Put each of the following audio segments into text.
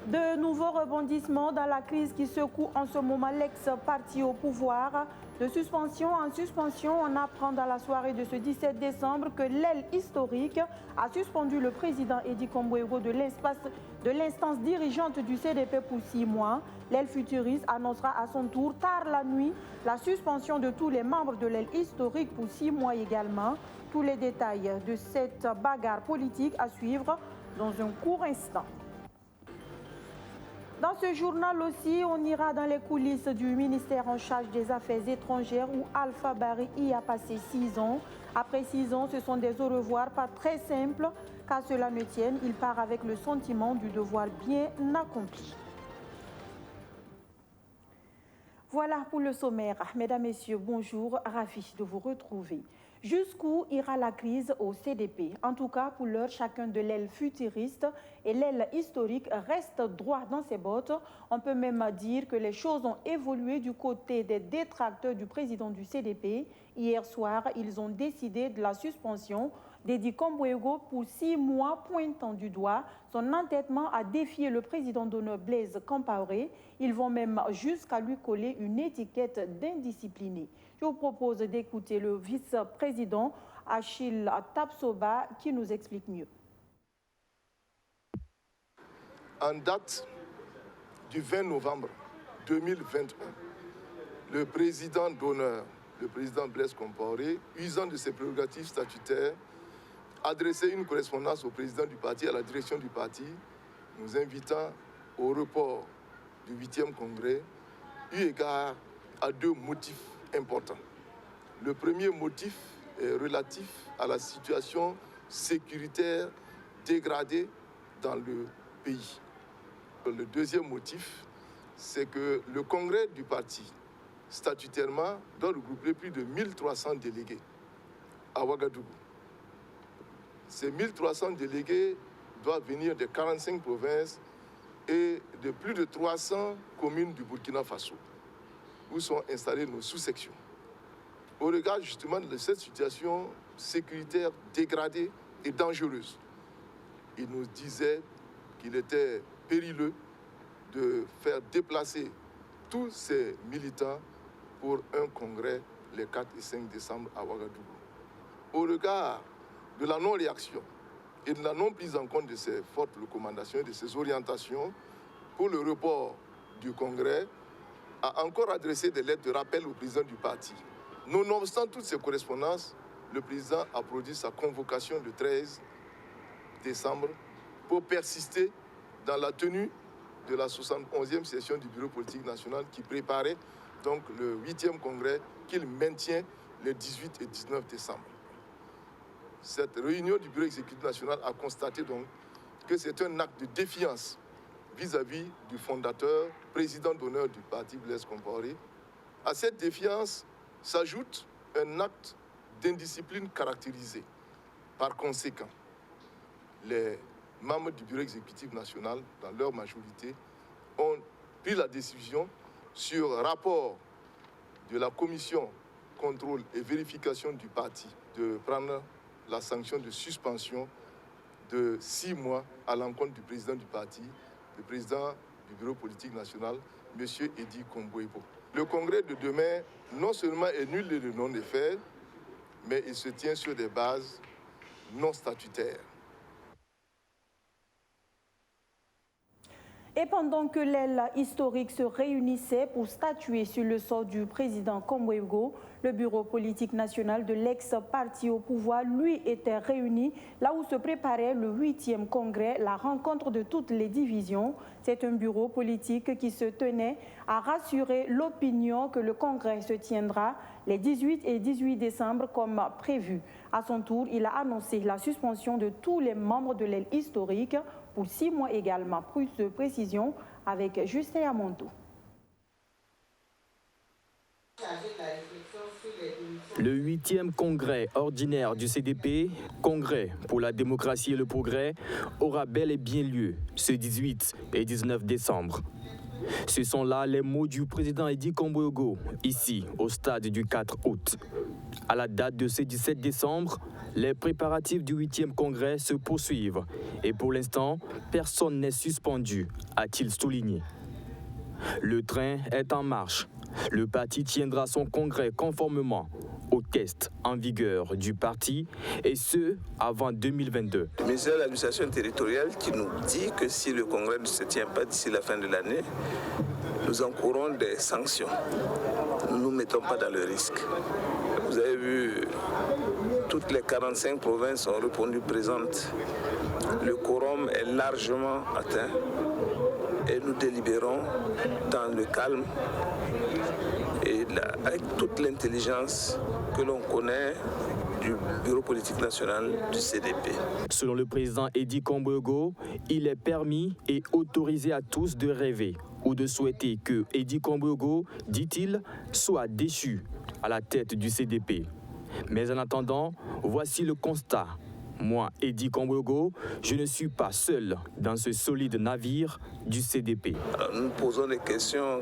De nouveaux rebondissements dans la crise qui secoue en ce moment l'ex-parti au pouvoir. De suspension en suspension, on apprend dans la soirée de ce 17 décembre que l'aile historique a suspendu le président Edi Kombouego de l'instance dirigeante du CDP pour 6 mois. L'aile futuriste annoncera à son tour tard la nuit la suspension de tous les membres de l'aile historique pour 6 mois également. Tous les détails de cette bagarre politique à suivre dans un court instant. Dans ce journal aussi, on ira dans les coulisses du ministère en charge des Affaires étrangères où Alpha Barry y a passé 6 ans. Après 6 ans, ce sont des au revoir pas très simples. Qu'à cela ne tienne, il part avec le sentiment du devoir bien accompli. Voilà pour le sommaire. Mesdames, Messieurs, bonjour, ravi de vous retrouver. Jusqu'où ira la crise au CDP? En tout cas, pour l'heure, chacun de l'aile futuriste et l'aile historique reste droit dans ses bottes. On peut même dire que les choses ont évolué du côté des détracteurs du président du CDP. Hier soir, ils ont décidé de la suspension d'Edi Kombouego pour 6 mois, pointant du doigt son entêtement à défier le président d'honneur Blaise Compaoré. Ils vont même jusqu'à lui coller une étiquette d'indiscipliné. Je vous propose d'écouter le vice-président Achille Tapsoba qui nous explique mieux. En date du 20 novembre 2021, le président d'honneur, le président Blaise Compaoré, usant de ses prérogatives statutaires, adressait une correspondance au président du parti, à la direction du parti, nous invitant au report du 8e congrès, eu égard à 2 motifs importants. Le premier motif est relatif à la situation sécuritaire dégradée dans le pays. Le deuxième motif, c'est que le congrès du parti, statutairement, doit regrouper plus de 1300 délégués à Ouagadougou. Ces 1300 délégués doivent venir de 45 provinces et de plus de 300 communes du Burkina Faso, où sont installées nos sous-sections. Au regard justement de cette situation sécuritaire dégradée et dangereuse, il nous disait qu'il était périlleux de faire déplacer tous ces militants pour un congrès les 4 et 5 décembre à Ouagadougou. Au regard de la non-réaction et de la non-prise en compte de ces fortes recommandations et de ces orientations pour le report du congrès, a encore adressé des lettres de rappel au président du parti. Nonobstant toutes ces correspondances, le président a produit sa convocation le 13 décembre pour persister dans la tenue de la 71e session du Bureau politique national qui préparait donc le 8e congrès qu'il maintient les 18 et 19 décembre. Cette réunion du Bureau exécutif national a constaté donc que c'est un acte de défiance vis-à-vis du fondateur, président d'honneur du parti Blaise Compaoré. À cette défiance s'ajoute un acte d'indiscipline caractérisé. Par conséquent, les membres du Bureau exécutif national, dans leur majorité, ont pris la décision, sur rapport de la commission contrôle et vérification du parti, de prendre la sanction de suspension de 6 mois à l'encontre du président du parti, le président du Bureau politique national, M. Edi Kombouego. Le congrès de demain, non seulement est nul de non-effet, mais il se tient sur des bases non statutaires. Et pendant que l'aile historique se réunissait pour statuer sur le sort du président Kombouego, le bureau politique national de l'ex-parti au pouvoir, lui, était réuni là où se préparait le 8e congrès, la rencontre de toutes les divisions. C'est un bureau politique qui se tenait à rassurer l'opinion que le congrès se tiendra les 18 et 18 décembre comme prévu. À son tour, il a annoncé la suspension de tous les membres de l'aile historique pour 6 mois également. Plus de précision avec Justin Amonto. Le 8e congrès ordinaire du CDP, Congrès pour la démocratie et le progrès, aura bel et bien lieu ce 18 et 19 décembre. Ce sont là les mots du président Edi Kombo-Ogo, ici, au stade du 4 août. À la date de ce 17 décembre, les préparatifs du 8e congrès se poursuivent. Et pour l'instant, personne n'est suspendu, a-t-il souligné. Le train est en marche. Le parti tiendra son congrès conformément aux tests en vigueur du parti, et ce, avant 2022. Le ministère de l'administration territoriale qui nous dit que si le congrès ne se tient pas d'ici la fin de l'année, nous encourons des sanctions. Nous ne nous mettons pas dans le risque. Vous avez vu, toutes les 45 provinces ont répondu présentes. Le quorum est largement atteint et nous délibérons dans le calme et avec toute l'intelligence que l'on connaît du Bureau politique national du CDP. Selon le président Edi Kombo-Ogo, il est permis et autorisé à tous de rêver ou de souhaiter que Edi Kombo-Ogo, dit-il, soit déchu à la tête du CDP. Mais en attendant, voici le constat. Moi, Edi Kombo-Ogo, je ne suis pas seul dans ce solide navire du CDP. Alors, nous nous posons des questions.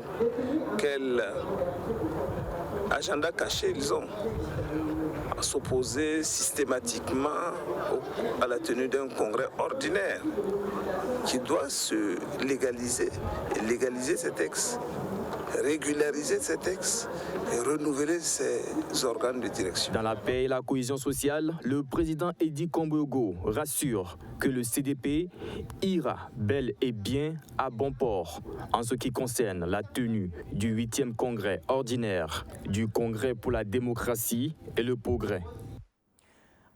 Quel agenda caché ils ont à s'opposer systématiquement à la tenue d'un congrès ordinaire qui doit se légaliser et légaliser ces textes, régulariser ces textes et renouveler ces organes de direction. Dans la paix et la cohésion sociale, le président Edi Kombo-Ogo rassure que le CDP ira bel et bien à bon port en ce qui concerne la tenue du 8e congrès ordinaire du Congrès pour la démocratie et le progrès.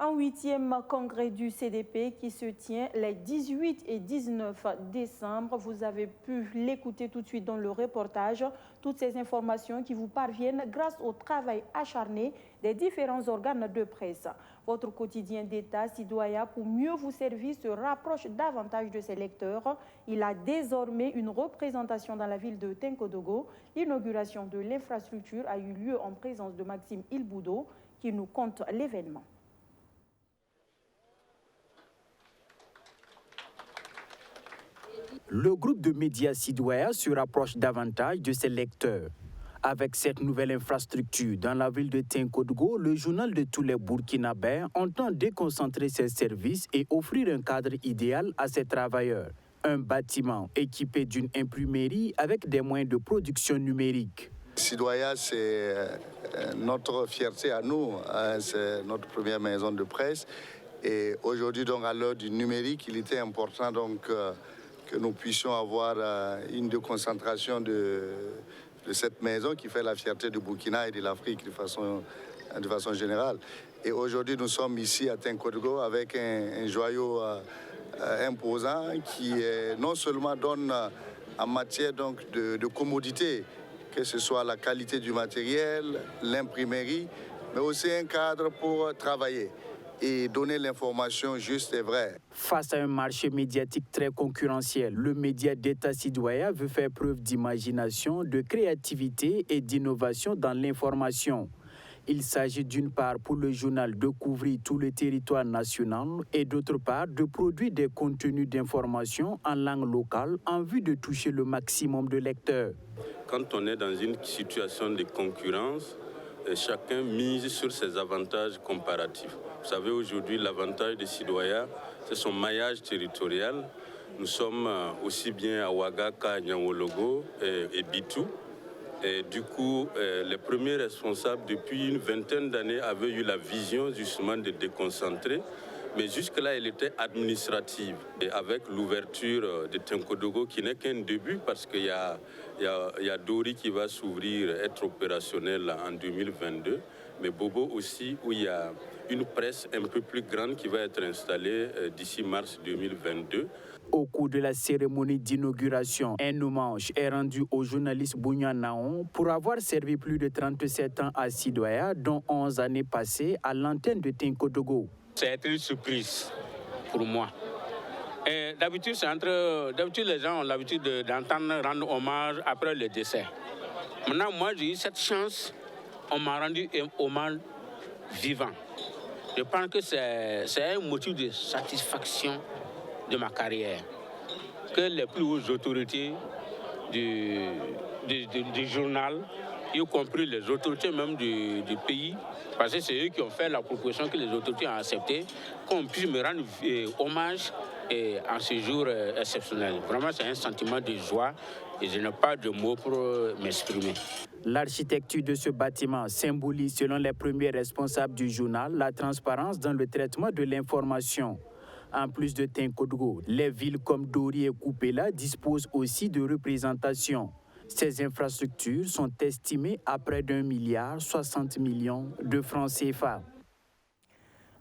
Un 8e congrès du CDP qui se tient les 18 et 19 décembre. Vous avez pu l'écouter tout de suite dans le reportage. Toutes ces informations qui vous parviennent grâce au travail acharné des différents organes de presse. Votre quotidien d'État citoyen, pour mieux vous servir, se rapproche davantage de ses lecteurs. Il a désormais une représentation dans la ville de Tenkodogo. L'inauguration de l'infrastructure a eu lieu en présence de Maxime Ilboudo qui nous conte l'événement. Le groupe de médias citoyens se rapproche davantage de ses lecteurs. Avec cette nouvelle infrastructure dans la ville de Tenkodogo, le journal de tous les Burkinabés entend déconcentrer ses services et offrir un cadre idéal à ses travailleurs. Un bâtiment équipé d'une imprimerie avec des moyens de production numérique. Citoya, c'est notre fierté à nous, c'est notre première maison de presse. Et aujourd'hui, donc, à l'heure du numérique, il était important donc, que nous puissions avoir une déconcentration de cette maison qui fait la fierté du Burkina et de l'Afrique de façon générale. Et aujourd'hui, nous sommes ici à Tenkodogo avec un joyau imposant qui non seulement donne en matière donc, de commodité, que ce soit la qualité du matériel, l'imprimerie, mais aussi un cadre pour travailler et donner l'information juste et vraie. Face à un marché médiatique très concurrentiel, le média d'État citoyen veut faire preuve d'imagination, de créativité et d'innovation dans l'information. Il s'agit d'une part pour le journal de couvrir tout le territoire national et d'autre part de produire des contenus d'information en langue locale en vue de toucher le maximum de lecteurs. Quand on est dans une situation de concurrence, chacun mise sur ses avantages comparatifs. Vous savez, aujourd'hui, l'avantage des citoyens, c'est son maillage territorial. Nous sommes aussi bien à Ouagaka, Nyawologo et Bitou. Et du coup, les premiers responsables, depuis une vingtaine d'années, avaient eu la vision justement de déconcentrer. Mais jusque-là, elle était administrative. Et avec l'ouverture de Tenkodogo, qui n'est qu'un début, parce qu'il y a Dori qui va s'ouvrir, être opérationnel en 2022, mais Bobo aussi, où il y a une presse un peu plus grande qui va être installée d'ici mars 2022. Au cours de la cérémonie d'inauguration, un hommage est rendu au journaliste Bougnan Naon pour avoir servi plus de 37 ans à Sidoya, dont 11 années passées à l'antenne de Tenkodogo. C'est une surprise pour moi. D'habitude, les gens ont l'habitude d'entendre rendre hommage après le décès. Maintenant, moi, j'ai eu cette chance, on m'a rendu un hommage vivant. Je pense que c'est un motif de satisfaction de ma carrière. Que les plus hautes autorités du journal, y compris les autorités même du pays, parce que c'est eux qui ont fait la proposition que les autorités ont acceptée, qu'on puisse me rendre hommage en ce jour exceptionnel. Vraiment, c'est un sentiment de joie et je n'ai pas de mots pour m'exprimer. L'architecture de ce bâtiment symbolise, selon les premiers responsables du journal, la transparence dans le traitement de l'information. En plus de Tinkodgo, les villes comme Dori et Kupela disposent aussi de représentation. Ces infrastructures sont estimées à près d'1,60 milliard de francs CFA.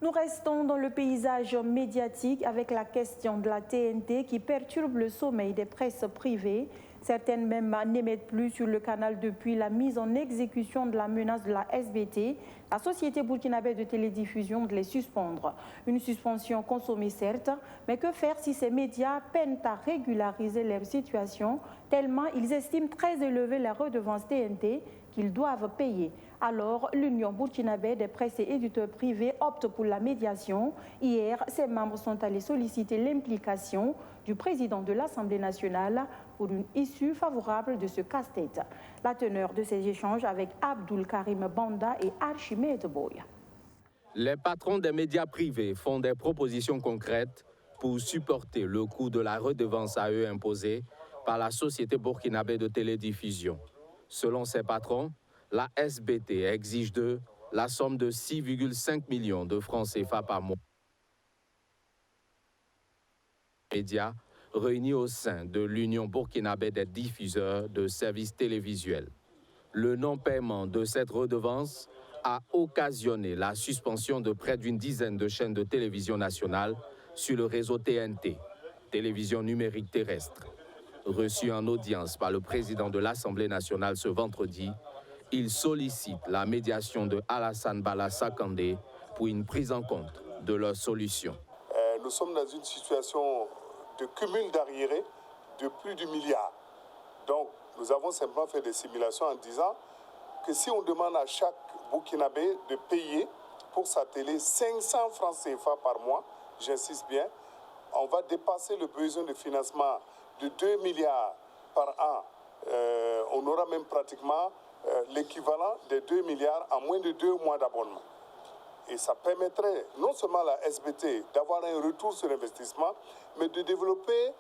Nous restons dans le paysage médiatique avec la question de la TNT qui perturbe le sommeil des presses privées. Certaines même n'émettent plus sur le canal depuis la mise en exécution de la menace de la SBT, la Société burkinabé de télédiffusion, de les suspendre. Une suspension consommée certes, mais que faire si ces médias peinent à régulariser leur situation, tellement ils estiment très élevé la redevance TNT qu'ils doivent payer. Alors, l'Union burkinabé des presses et éditeurs privés opte pour la médiation. Hier, ses membres sont allés solliciter l'implication du président de l'Assemblée nationale pour une issue favorable de ce casse-tête. La teneur de ces échanges avec Abdul Karim Banda et Archimède Boya. Les patrons des médias privés font des propositions concrètes pour supporter le coût de la redevance à eux imposée par la Société burkinabé de télédiffusion. Selon ces patrons, la SBT exige d'eux la somme de 6,5 millions de francs CFA par mois. Médias réunis au sein de l'Union burkinabé des diffuseurs de services télévisuels. Le non-paiement de cette redevance a occasionné la suspension de près d'une dizaine de chaînes de télévision nationales sur le réseau TNT, télévision numérique terrestre. Reçu en audience par le président de l'Assemblée nationale ce vendredi, il sollicite la médiation de Alassane Bala Sakandé pour une prise en compte de leurs solutions. Nous sommes dans une situation de cumul d'arriérés de plus du milliard. Donc, nous avons simplement fait des simulations en disant que si on demande à chaque Burkinabé de payer pour sa télé 500 francs CFA par mois, j'insiste bien, on va dépasser le besoin de financement de 2 milliards par an. On aura même pratiquement l'équivalent des 2 milliards en moins de 2 mois d'abonnement. Et ça permettrait non seulement à la SBT d'avoir un retour sur l'investissement, mais de développer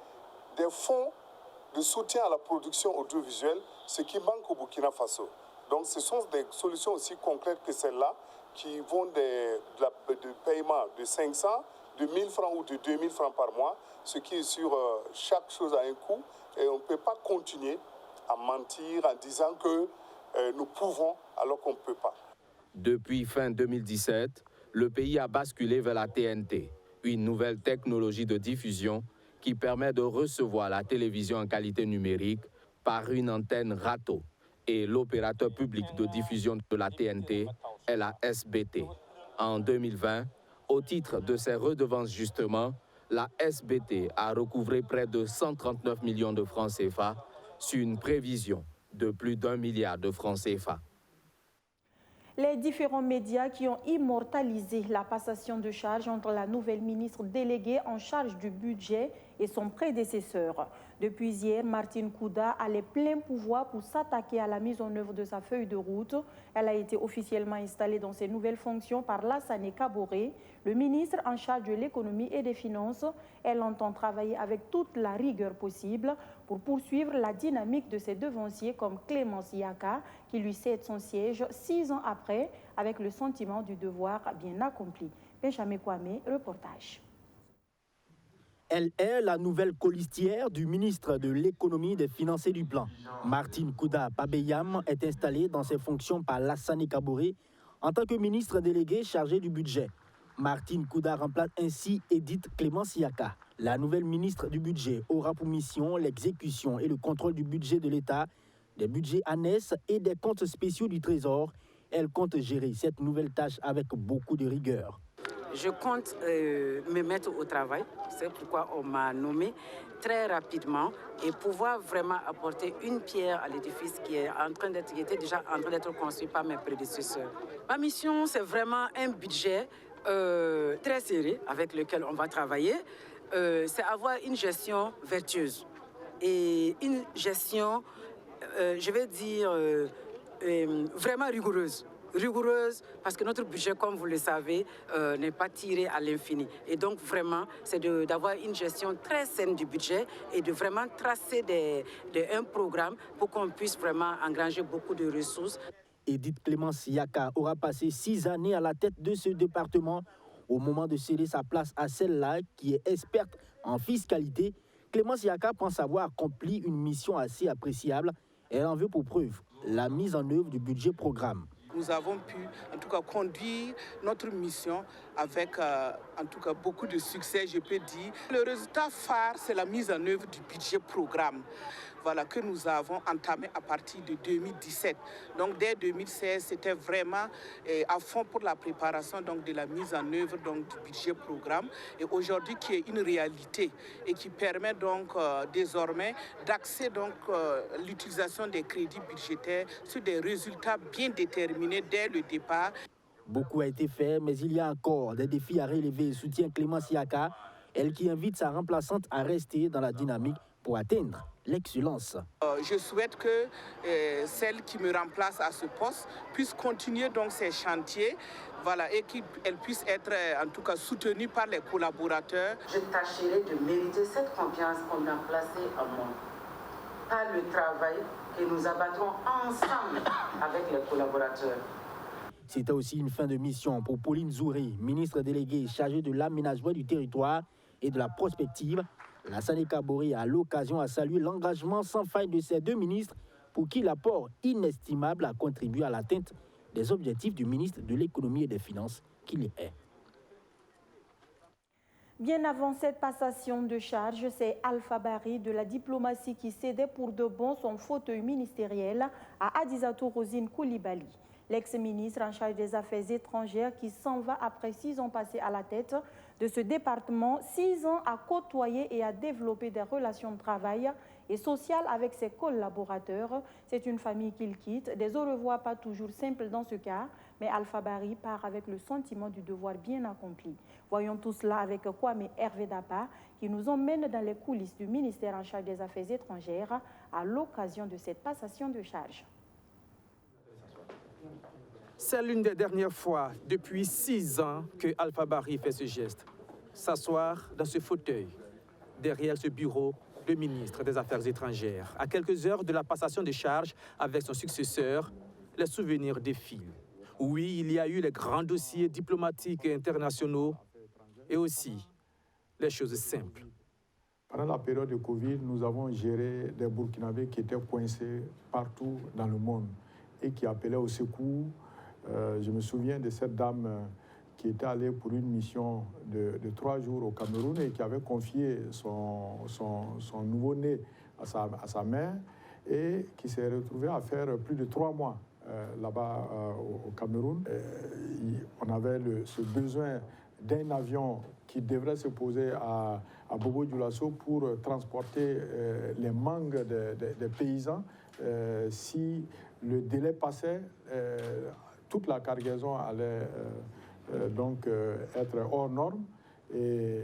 des fonds de soutien à la production audiovisuelle, ce qui manque au Burkina Faso. Donc ce sont des solutions aussi concrètes que celles-là qui vont de paiement de 500, de 1000 francs ou de 2000 francs par mois, ce qui est sur chaque chose à un coût. Et on ne peut pas continuer à mentir en disant que nous pouvons alors qu'on ne peut pas. Depuis fin 2017, le pays a basculé vers la TNT, une nouvelle technologie de diffusion qui permet de recevoir la télévision en qualité numérique par une antenne râteau. Et l'opérateur public de diffusion de la TNT est la SBT. En 2020, au titre de ses redevances justement, la SBT a recouvré près de 139 millions de francs CFA sur une prévision de plus d'1 milliard de francs CFA. Les différents médias qui ont immortalisé la passation de charge entre la nouvelle ministre déléguée en charge du budget et son prédécesseur. Depuis hier, Martine Kouda a les pleins pouvoirs pour s'attaquer à la mise en œuvre de sa feuille de route. Elle a été officiellement installée dans ses nouvelles fonctions par Lassane Kaboré, le ministre en charge de l'économie et des finances. Elle entend travailler avec toute la rigueur possible pour poursuivre la dynamique de ses devanciers comme Clémence Yaka, qui lui cède son siège 6 ans après, avec le sentiment du devoir bien accompli. Benjamin Kwame, reportage. Elle est la nouvelle colistière du ministre de l'économie, des finances et du plan. Martine Kouda Pabeyam est installée dans ses fonctions par Lassane Kaboré en tant que ministre délégué chargé du budget. Martine Kouda remplace ainsi Edith Clémence Yaka. La nouvelle ministre du budget aura pour mission l'exécution et le contrôle du budget de l'État, des budgets annexes et des comptes spéciaux du Trésor. Elle compte gérer cette nouvelle tâche avec beaucoup de rigueur. Je compte me mettre au travail, c'est pourquoi on m'a nommé très rapidement et pouvoir vraiment apporter une pierre à l'édifice qui était déjà en train d'être construit par mes prédécesseurs. Ma mission, c'est vraiment un budget très serré avec lequel on va travailler. C'est avoir une gestion vertueuse et une gestion, je vais dire, vraiment rigoureuse. Rigoureuse parce que notre budget, comme vous le savez, n'est pas tiré à l'infini. Et donc vraiment, c'est d'avoir une gestion très saine du budget et de vraiment tracer un programme pour qu'on puisse vraiment engranger beaucoup de ressources. Edith Clémence Yaka aura passé 6 années à la tête de ce département. Au moment de céder sa place à celle-là, qui est experte en fiscalité, Clémence Yaka pense avoir accompli une mission assez appréciable. Elle en veut pour preuve la mise en œuvre du budget programme. Nous avons pu, en tout cas, conduire notre mission avec, en tout cas, beaucoup de succès, je peux dire. Le résultat phare, c'est la mise en œuvre du budget programme, voilà, que nous avons entamé à partir de 2017. Donc, dès 2016, c'était vraiment à fond pour la préparation donc, de la mise en œuvre donc, du budget programme. Et aujourd'hui, qui est une réalité et qui permet donc désormais d'axer donc l'utilisation des crédits budgétaires sur des résultats bien déterminés dès le départ. Beaucoup a été fait, mais il y a encore des défis à relever, soutient Clémence Yaka, elle qui invite sa remplaçante à rester dans la dynamique pour atteindre l'excellence. Je souhaite que celle qui me remplace à ce poste puisse continuer donc ses chantiers, voilà, et qu'elle puisse être en tout cas soutenue par les collaborateurs. Je tâcherai de mériter cette confiance qu'on a placée en moi, par le travail que nous abattrons ensemble avec les collaborateurs. C'était aussi une fin de mission pour Pauline Zouré, ministre déléguée chargée de l'aménagement du territoire et de la prospective. Lassana Kaboré a l'occasion à saluer l'engagement sans faille de ces deux ministres pour qui l'apport inestimable a contribué à l'atteinte des objectifs du ministre de l'économie et des finances qu'il est. Bien avant cette passation de charge, c'est Alpha Barry de la diplomatie qui cédait pour de bon son fauteuil ministériel à Adizatou Rosine Koulibaly. L'ex-ministre en charge des Affaires étrangères qui s'en va après 6 ans passés à la tête de ce département, 6 ans à côtoyer et à développer des relations de travail et sociales avec ses collaborateurs. C'est une famille qu'il quitte. Des au revoir pas toujours simples dans ce cas, mais Alpha Barry part avec le sentiment du devoir bien accompli. Voyons tout cela avec Kwame Hervé Dapa qui nous emmène dans les coulisses du ministère en charge des Affaires étrangères à l'occasion de cette passation de charge. C'est l'une des dernières fois depuis 6 ans que Alpha Barry fait ce geste. S'asseoir dans ce fauteuil, derrière ce bureau de ministre des Affaires étrangères. À quelques heures de la passation de charge avec son successeur, les souvenirs défilent. Oui, il y a eu les grands dossiers diplomatiques et internationaux et aussi les choses simples. Pendant la période de Covid, nous avons géré des Burkinabés qui étaient coincés partout dans le monde et qui appelaient au secours. Je me souviens de cette dame qui était allée pour une mission de 3 jours au Cameroun et qui avait confié son nouveau-né à sa mère et qui s'est retrouvée à faire plus de 3 mois là-bas au Cameroun. On avait ce besoin d'un avion qui devrait se poser à Bobo-Dioulasso pour transporter les mangues des paysans. Si le délai passait, toute la cargaison allait donc être hors norme. Et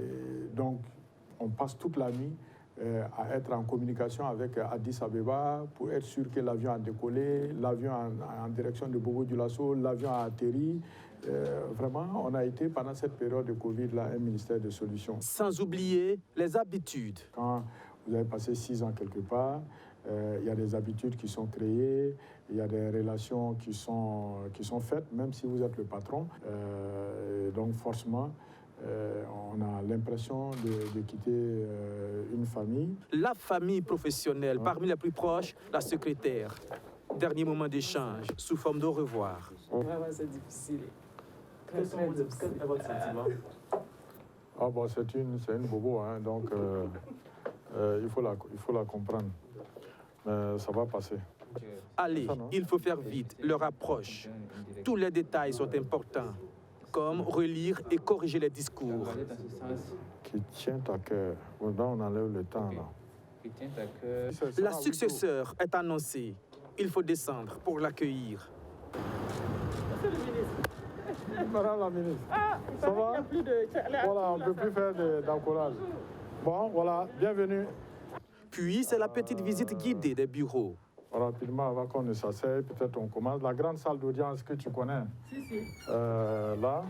donc, on passe toute la nuit à être en communication avec Addis Abeba pour être sûr que l'avion a décollé, l'avion en direction de Bobo-Dioulasso, l'avion a atterri. Vraiment, on a été pendant cette période de Covid-là un ministère de solutions. Sans oublier les habitudes. Quand vous avez passé 6 ans quelque part, il y a des habitudes qui sont créées, il y a des relations qui sont faites, même si vous êtes le patron. Donc forcément, on a l'impression de quitter une famille. La famille professionnelle, parmi les plus proches, la secrétaire. Dernier moment d'échange, sous forme d'au revoir. Vraiment, c'est difficile. Quels sont votre sentiment? Ah bon, c'est une bobo, hein, donc il faut la comprendre. Mais ça va passer. Allez, il faut faire vite, leur approche. Tous les détails sont importants, comme relire et corriger les discours. Qui tient à cœur. Là, on enlève le temps, là. Qui tient à cœur. La successeur est annoncée. Il faut descendre pour l'accueillir. Monsieur le ministre. Madame la ministre. Ah, ça va? Il n'y a plus de... Voilà, on ne peut plus faire d'encourage. Bon, voilà, bienvenue. Puis, c'est la petite visite guidée des bureaux. Rapidement, avant qu'on ne s'asseye, peut-être on commence. La grande salle d'audience que tu connais. Si. Là.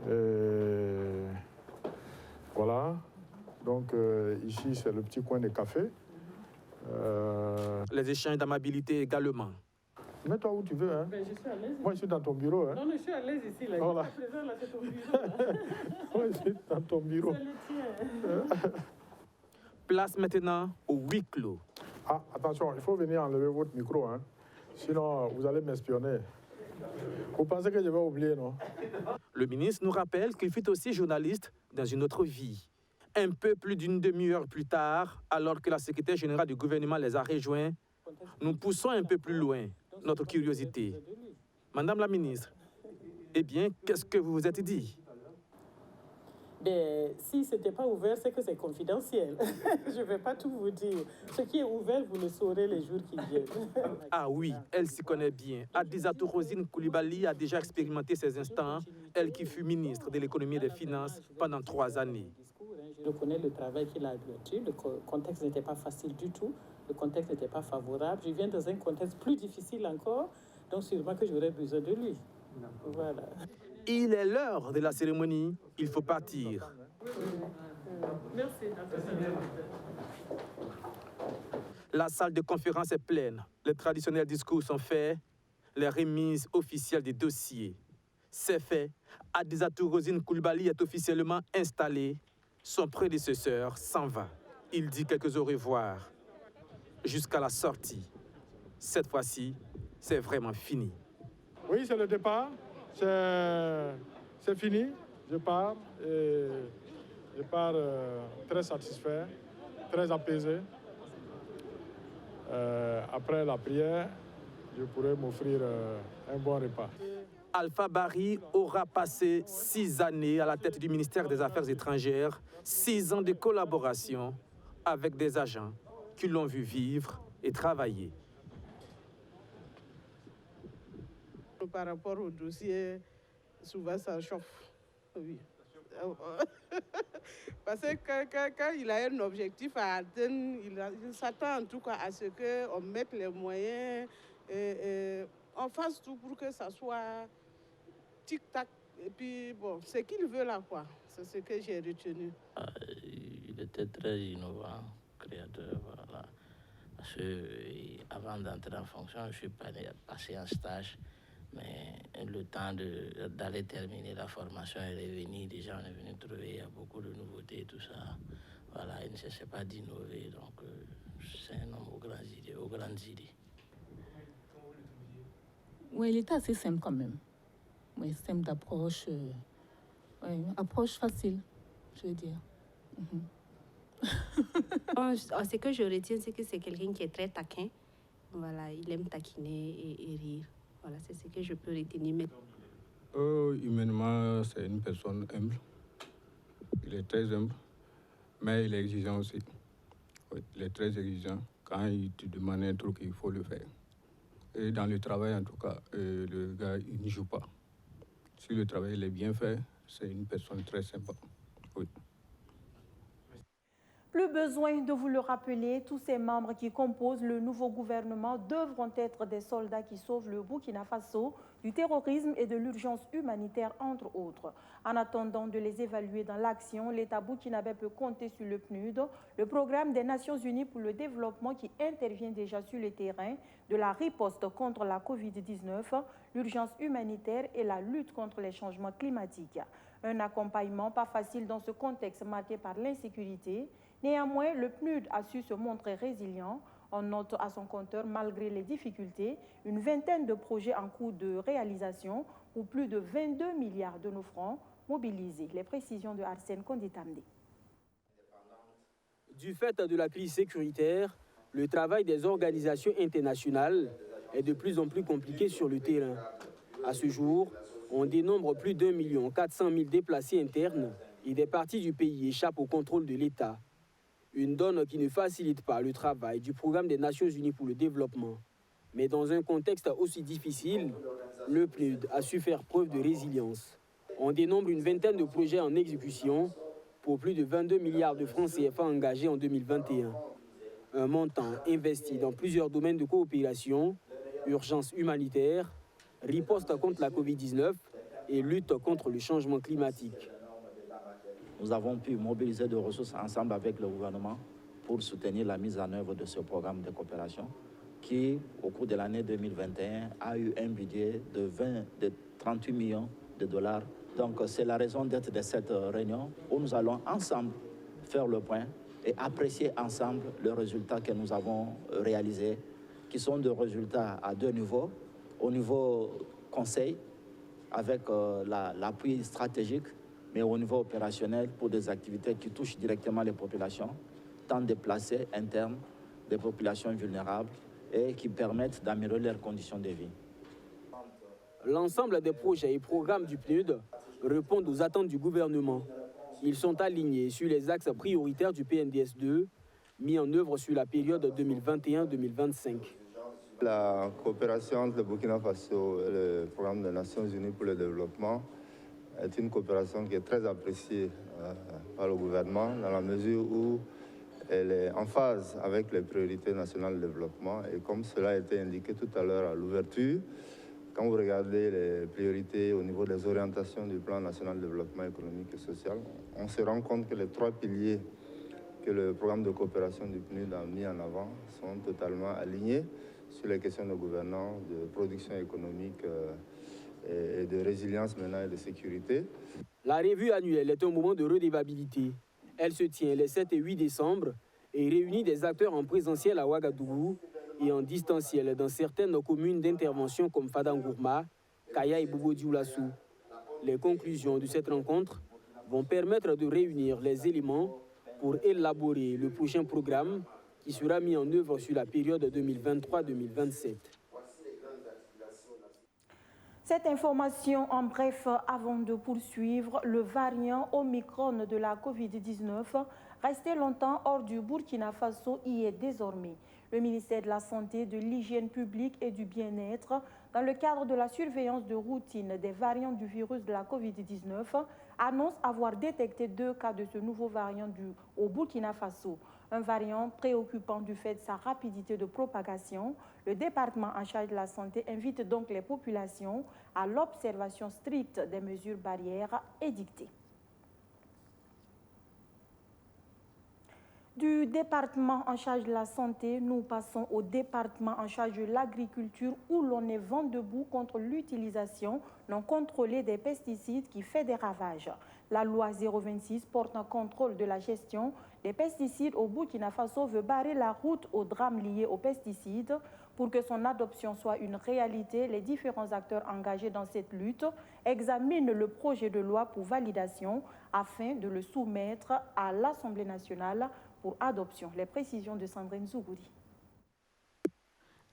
Et voilà. Donc ici, c'est le petit coin de café. Les échanges d'amabilité également. Mets-toi où tu veux. Hein. Ben, je suis à l'aise. Moi, je suis dans ton bureau. Hein. Non, je suis à l'aise ici. Là. Voilà. Je suis présent, là, c'est ton bureau. Moi, je suis dans ton bureau. C'est le tien. Place maintenant au huis clos. Ah, attention, il faut venir enlever votre micro. Hein. Sinon, vous allez m'espionner. Vous pensez que je vais oublier, non? Le ministre nous rappelle qu'il fut aussi journaliste dans une autre vie. Un peu plus d'une demi-heure plus tard, alors que la secrétaire générale du gouvernement les a rejoints, nous poussons un peu plus loin notre curiosité. Madame la ministre, eh bien, qu'est-ce que vous vous êtes dit? Ben, si ce n'était pas ouvert, c'est que c'est confidentiel. Je ne vais pas tout vous dire. Ce qui est ouvert, vous le saurez les jours qui viennent. Ah oui, elle s'y connaît bien. Adisatou Rosine Koulibaly a déjà expérimenté ces instants, elle qui fut ministre de l'économie et des finances pendant 3 années. Je reconnais le travail qu'il a abattu. Le contexte n'était pas facile du tout. Le contexte n'était pas favorable. Je viens dans un contexte plus difficile encore, donc sûrement que j'aurais besoin de lui. Voilà. Il est l'heure de la cérémonie, il faut partir. Merci. La salle de conférence est pleine, les traditionnels discours sont faits, les remises officielles des dossiers. C'est fait, Adisatou Rosine Koulibaly est officiellement installé, son prédécesseur s'en va. Il dit quelques au revoir, jusqu'à la sortie. Cette fois-ci, c'est vraiment fini. Oui, c'est le départ. C'est fini. Je pars et je pars très satisfait, très apaisé. Après la prière, je pourrai m'offrir un bon repas. Alpha Barry aura passé 6 années à la tête du ministère des Affaires étrangères, 6 ans de collaboration avec des agents qui l'ont vu vivre et travailler. Par rapport au dossier, souvent ça chauffe. Oui. Parce que quand il a un objectif à atteindre, il s'attend en tout cas à ce qu'on mette les moyens et on fasse tout pour que ça soit tic-tac. Et puis, bon, ce qu'il veut là, quoi. C'est ce que j'ai retenu. Il était très innovant, créateur, voilà. Parce que avant d'entrer en fonction, je suis passé en stage. Mais le temps d'aller terminer la formation est revenu. Déjà, on est venu trouver, il y a beaucoup de nouveautés et tout ça. Voilà, il ne cessait pas d'innover. Donc, c'est un homme aux grandes idées. Oui, il était assez simple quand même. Oui, simple d'approche. Oui, approche facile, je veux dire. Ce que je retiens, c'est que c'est quelqu'un qui est très taquin. Voilà, il aime taquiner et rire. Voilà, c'est ce que je peux retenir. Humainement, c'est une personne humble. Il est très humble, mais il est exigeant aussi. Oui, il est très exigeant. Quand il te demande un truc, il faut le faire. Et dans le travail, en tout cas, le gars, il ne joue pas. Si le travail il est bien fait, c'est une personne très sympa. Oui. Plus besoin de vous le rappeler, tous ces membres qui composent le nouveau gouvernement devront être des soldats qui sauvent le Burkina Faso du terrorisme et de l'urgence humanitaire, entre autres. En attendant de les évaluer dans l'action, l'État burkinabé peut compter sur le PNUD, le programme des Nations Unies pour le développement qui intervient déjà sur le terrain de la riposte contre la COVID-19, l'urgence humanitaire et la lutte contre les changements climatiques. Un accompagnement pas facile dans ce contexte marqué par l'insécurité. Néanmoins, le PNUD a su se montrer résilient. On note à son compteur, malgré les difficultés, une vingtaine de projets en cours de réalisation ou plus de 22 milliards de nos francs mobilisés. Les précisions de Arsène Konditamde. Du fait de la crise sécuritaire, le travail des organisations internationales est de plus en plus compliqué sur le terrain. À ce jour, on dénombre plus d'1 400 000 déplacés internes et des parties du pays échappent au contrôle de l'État. Une donne qui ne facilite pas le travail du programme des Nations Unies pour le développement. Mais dans un contexte aussi difficile, le PNUD a su faire preuve de résilience. On dénombre une vingtaine de projets en exécution pour plus de 22 milliards de francs CFA engagés en 2021. Un montant investi dans plusieurs domaines de coopération, urgence humanitaire, riposte contre la Covid-19 et lutte contre le changement climatique. Nous avons pu mobiliser des ressources ensemble avec le gouvernement pour soutenir la mise en œuvre de ce programme de coopération qui, au cours de l'année 2021, a eu un budget de 38 millions de dollars. Donc, c'est la raison d'être de cette réunion où nous allons ensemble faire le point et apprécier ensemble les résultats que nous avons réalisés, qui sont des résultats à deux niveaux. Au niveau conseil, avec l'appui stratégique, mais au niveau opérationnel pour des activités qui touchent directement les populations, tant déplacées, internes, des populations vulnérables, et qui permettent d'améliorer leurs conditions de vie. L'ensemble des projets et programmes du PNUD répondent aux attentes du gouvernement. Ils sont alignés sur les axes prioritaires du PNDS2, mis en œuvre sur la période 2021-2025. La coopération entre le Burkina Faso et le programme des Nations Unies pour le développement est une coopération qui est très appréciée par le gouvernement dans la mesure où elle est en phase avec les priorités nationales de développement. Et comme cela a été indiqué tout à l'heure à l'ouverture, quand vous regardez les priorités au niveau des orientations du plan national de développement économique et social, on se rend compte que les trois piliers que le programme de coopération du PNUD a mis en avant sont totalement alignés sur les questions de gouvernance, de production économique et de résilience maintenant et de sécurité. La revue annuelle est un moment de redévabilité. Elle se tient les 7 et 8 décembre et réunit des acteurs en présentiel à Ouagadougou et en distanciel dans certaines communes d'intervention comme Fadangourma, Kaya et Bobo-Dioulassou. Les conclusions de cette rencontre vont permettre de réunir les éléments pour élaborer le prochain programme qui sera mis en œuvre sur la période 2023-2027. Cette information en bref avant de poursuivre, le variant Omicron de la Covid-19 resté longtemps hors du Burkina Faso y est désormais. Le ministère de la Santé, de l'Hygiène publique et du Bien-être, dans le cadre de la surveillance de routine des variants du virus de la Covid-19, annonce avoir détecté 2 cas de ce nouveau variant au Burkina Faso. Un variant préoccupant du fait de sa rapidité de propagation. Le département en charge de la santé invite donc les populations à l'observation stricte des mesures barrières édictées. Du département en charge de la santé, nous passons au département en charge de l'agriculture où l'on est vent debout contre l'utilisation non contrôlée des pesticides qui fait des ravages. La loi 026 porte un contrôle de la gestion des pesticides au Burkina Faso veut barrer la route aux drames liés aux pesticides. Pour que son adoption soit une réalité, les différents acteurs engagés dans cette lutte examinent le projet de loi pour validation afin de le soumettre à l'Assemblée nationale pour adoption. Les précisions de Sandrine Zougouri.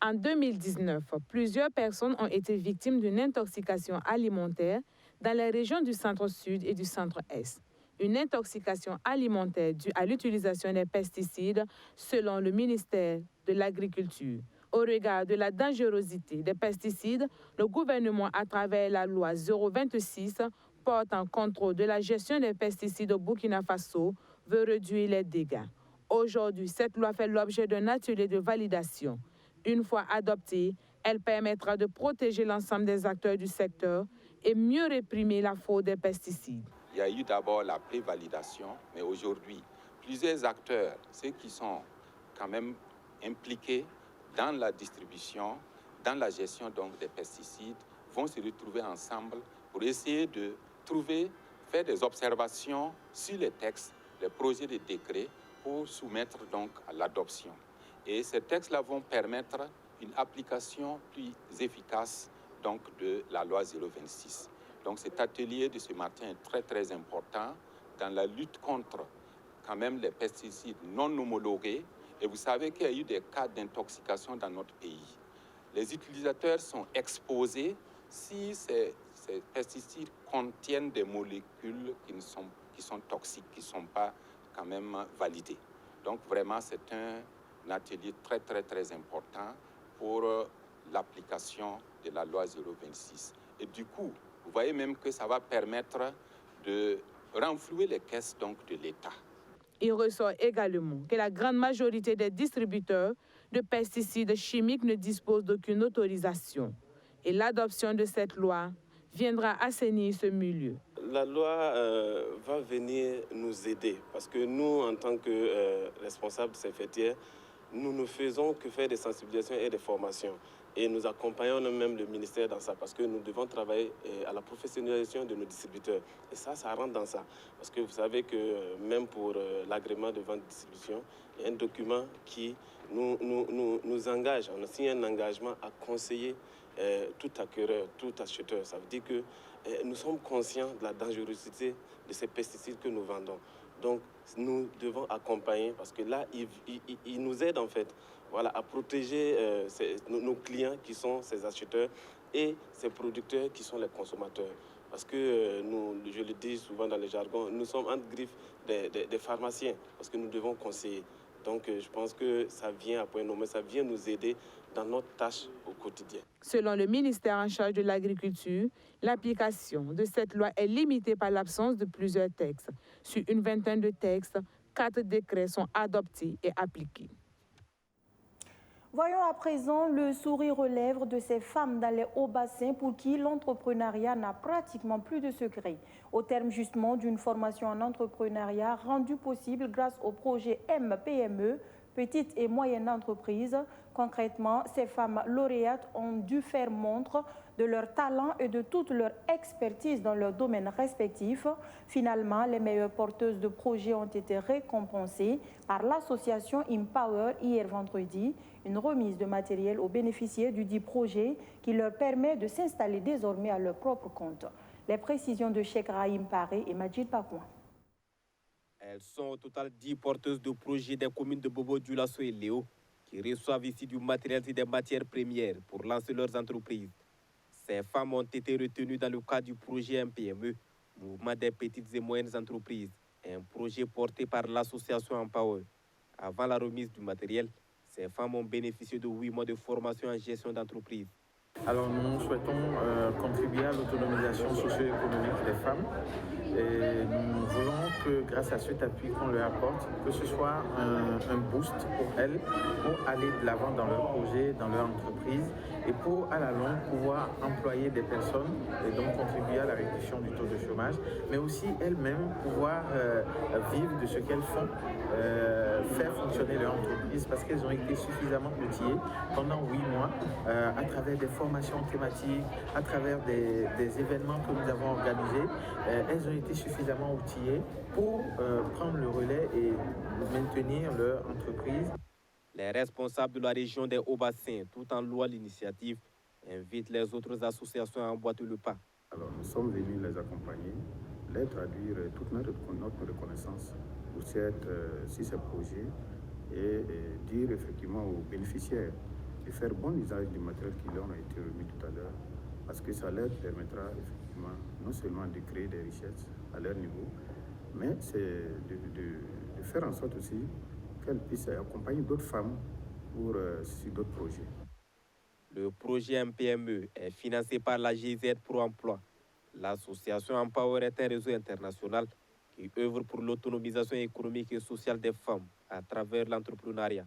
En 2019, plusieurs personnes ont été victimes d'une intoxication alimentaire dans les régions du centre-sud et du centre-est. Une intoxication alimentaire due à l'utilisation des pesticides selon le ministère de l'Agriculture. Au regard de la dangerosité des pesticides, le gouvernement, à travers la loi 026, porte un contrôle de la gestion des pesticides au Burkina Faso, veut réduire les dégâts. Aujourd'hui, cette loi fait l'objet d'un atelier de validation. Une fois adoptée, elle permettra de protéger l'ensemble des acteurs du secteur et mieux réprimer la fraude des pesticides. Il y a eu d'abord la prévalidation, mais aujourd'hui, plusieurs acteurs, ceux qui sont quand même impliqués dans la distribution, dans la gestion donc des pesticides, vont se retrouver ensemble pour essayer de faire des observations sur les textes, les projets de décret pour soumettre donc à l'adoption. Et ces textes-là vont permettre une application plus efficace donc de la loi 026. Donc cet atelier de ce matin est très très important dans la lutte contre quand même les pesticides non homologués. Et vous savez qu'il y a eu des cas d'intoxication dans notre pays. Les utilisateurs sont exposés si ces pesticides contiennent des molécules qui sont toxiques, qui ne sont pas quand même validées. Donc vraiment, c'est un atelier très très très important pour l'application de la loi 026. Et du coup, vous voyez même que ça va permettre de renflouer les caisses donc, de l'État. Il ressort également que la grande majorité des distributeurs de pesticides chimiques ne disposent d'aucune autorisation. Et l'adoption de cette loi viendra assainir ce milieu. La loi va venir nous aider parce que nous, en tant que responsables de ces fêtières, nous ne faisons que faire des sensibilisations et des formations. Et nous accompagnons même le ministère dans ça parce que nous devons travailler à la professionnalisation de nos distributeurs. Et ça rentre dans ça. Parce que vous savez que même pour l'agrément de vente et distribution, il y a un document qui nous engage. On a signé un engagement à conseiller tout acquéreur, tout acheteur. Ça veut dire que nous sommes conscients de la dangerosité de ces pesticides que nous vendons. Donc, nous devons accompagner parce que là, ils nous aident en fait à protéger nos clients qui sont ces acheteurs et ces producteurs qui sont les consommateurs. Parce que nous, je le dis souvent dans le jargon, nous sommes entre griffes des pharmaciens parce que nous devons conseiller. Donc, je pense que ça vient à point nommé, ça vient nous aider dans notre tâche au quotidien. Selon le ministère en charge de l'Agriculture, l'application de cette loi est limitée par l'absence de plusieurs textes. Sur une vingtaine de textes, 4 décrets sont adoptés et appliqués. Voyons à présent le sourire aux lèvres de ces femmes dans les hauts bassins pour qui l'entrepreneuriat n'a pratiquement plus de secret. Au terme justement d'une formation en entrepreneuriat rendue possible grâce au projet MPME, Petites et Moyennes Entreprises. Concrètement, ces femmes lauréates ont dû faire montre de leur talent et de toute leur expertise dans leurs domaines respectifs. Finalement, les meilleures porteuses de projets ont été récompensées par l'association Empower hier vendredi. Une remise de matériel aux bénéficiaires du dit projet qui leur permet de s'installer désormais à leur propre compte. Les précisions de Cheikh Rahim Paré et Majid Pakouan. Elles sont au total 10 porteuses de projets des communes de Bobo, Dioulasso et Léo qui reçoivent ici du matériel et des matières premières pour lancer leurs entreprises. Ces femmes ont été retenues dans le cadre du projet MPME, Mouvement des petites et moyennes entreprises, un projet porté par l'association Empower. Avant la remise du matériel, ces femmes ont bénéficié de 8 mois de formation en gestion d'entreprise. Alors nous souhaitons contribuer à l'autonomisation socio-économique des femmes et nous voulons que grâce à cet appui qu'on leur apporte, que ce soit un boost pour elles, pour aller de l'avant dans leur projet, dans leur entreprise et pour à la longue pouvoir employer des personnes et donc contribuer à la réduction du taux de chômage, mais aussi elles-mêmes pouvoir vivre de ce qu'elles font, faire fonctionner leur entreprise parce qu'elles ont été suffisamment outillées pendant 8 mois à travers des formations thématiques, à travers des événements que nous avons organisés. Elles ont été suffisamment outillées pour prendre le relais et maintenir leur entreprise. Les responsables de la région des Hauts-Bassins, tout en louant l'initiative, invitent les autres associations à emboîter le pas. Alors nous sommes venus les accompagner, les traduire toute notre reconnaissance pour ces projets et dire effectivement aux bénéficiaires de faire bon usage du matériel qui leur a été remis tout à l'heure, parce que ça leur permettra effectivement non seulement de créer des richesses à leur niveau, mais c'est de faire en sorte aussi qu'elles puissent accompagner d'autres femmes sur d'autres projets. Le projet MPME est financé par la GIZ Pro Emploi. L'association Empower est un réseau international qui œuvre pour l'autonomisation économique et sociale des femmes à travers l'entrepreneuriat.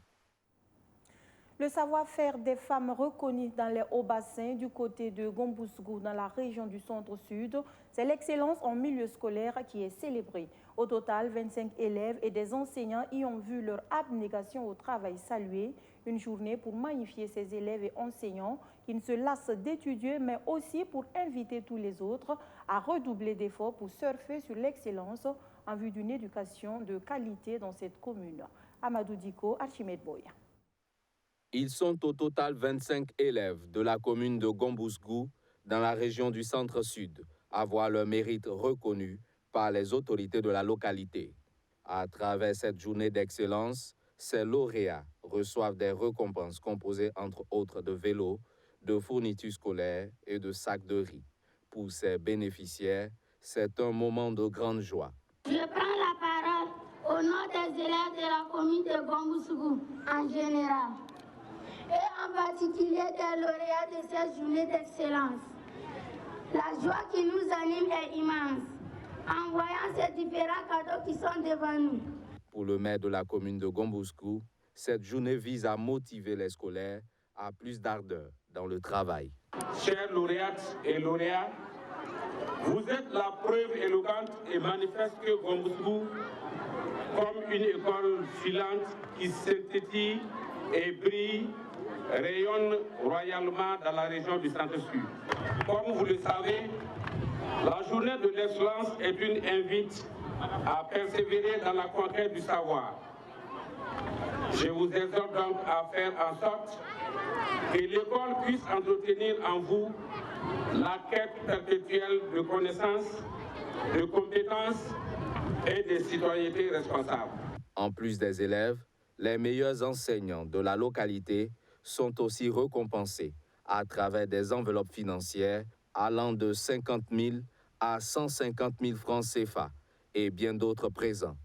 Le savoir-faire des femmes reconnues dans les hauts bassins du côté de Gombousgou dans la région du centre-sud, c'est l'excellence en milieu scolaire qui est célébrée. Au total, 25 élèves et des enseignants y ont vu leur abnégation au travail saluée. Une journée pour magnifier ces élèves et enseignants qui ne se lassent d'étudier, mais aussi pour inviter tous les autres à redoubler d'efforts pour surfer sur l'excellence en vue d'une éducation de qualité dans cette commune. Amadou Diko, Archimède Boya. Ils sont au total 25 élèves de la commune de Gombousgou, dans la région du centre-sud, à voir leur mérite reconnu par les autorités de la localité. À travers cette journée d'excellence, ces lauréats reçoivent des récompenses composées entre autres de vélos, de fournitures scolaires et de sacs de riz. Pour ces bénéficiaires, c'est un moment de grande joie. Je prends la parole au nom des élèves de la commune de Gombousgou en général, et en particulier des lauréats de cette journée d'excellence. La joie qui nous anime est immense. en voyant ces différents cadeaux qui sont devant nous. Pour le maire de la commune de Gombouskou, cette journée vise à motiver les scolaires à plus d'ardeur dans le travail. Chers lauréates et lauréats, vous êtes la preuve éloquente et manifeste que Gombouskou, comme une école filante qui synthétise et brille, rayonne royalement dans la région du Centre-Sud. Comme vous le savez, la journée de l'excellence est une invite à persévérer dans la conquête du savoir. Je vous exhorte donc à faire en sorte que l'école puisse entretenir en vous la quête perpétuelle de connaissances, de compétences et de citoyenneté responsable. En plus des élèves, les meilleurs enseignants de la localité sont aussi récompensés à travers des enveloppes financières allant de 50 000 à 150 000 francs CFA et bien d'autres présents.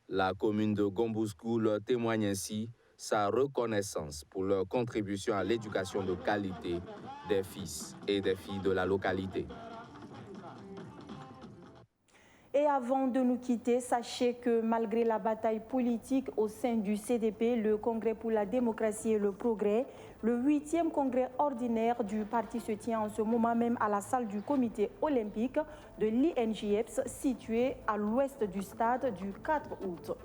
La commune de Gombouskou leur témoigne ainsi sa reconnaissance pour leur contribution à l'éducation de qualité des fils et des filles de la localité. Et avant de nous quitter, sachez que malgré la bataille politique au sein du CDP, le Congrès pour la démocratie et le progrès, le 8e congrès ordinaire du parti se tient en ce moment même à la salle du comité olympique de l'INJEPS, située à l'ouest du stade du 4 août.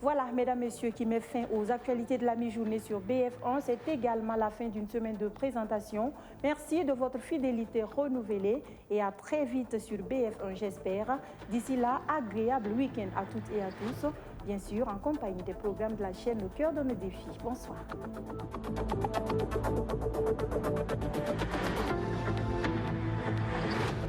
Voilà, mesdames, messieurs, qui met fin aux actualités de la mi-journée sur BF1. C'est également la fin d'une semaine de présentation. Merci de votre fidélité renouvelée et à très vite sur BF1, j'espère. D'ici là, agréable week-end à toutes et à tous. Bien sûr, en compagnie des programmes de la chaîne Le Cœur de nos défis. Bonsoir.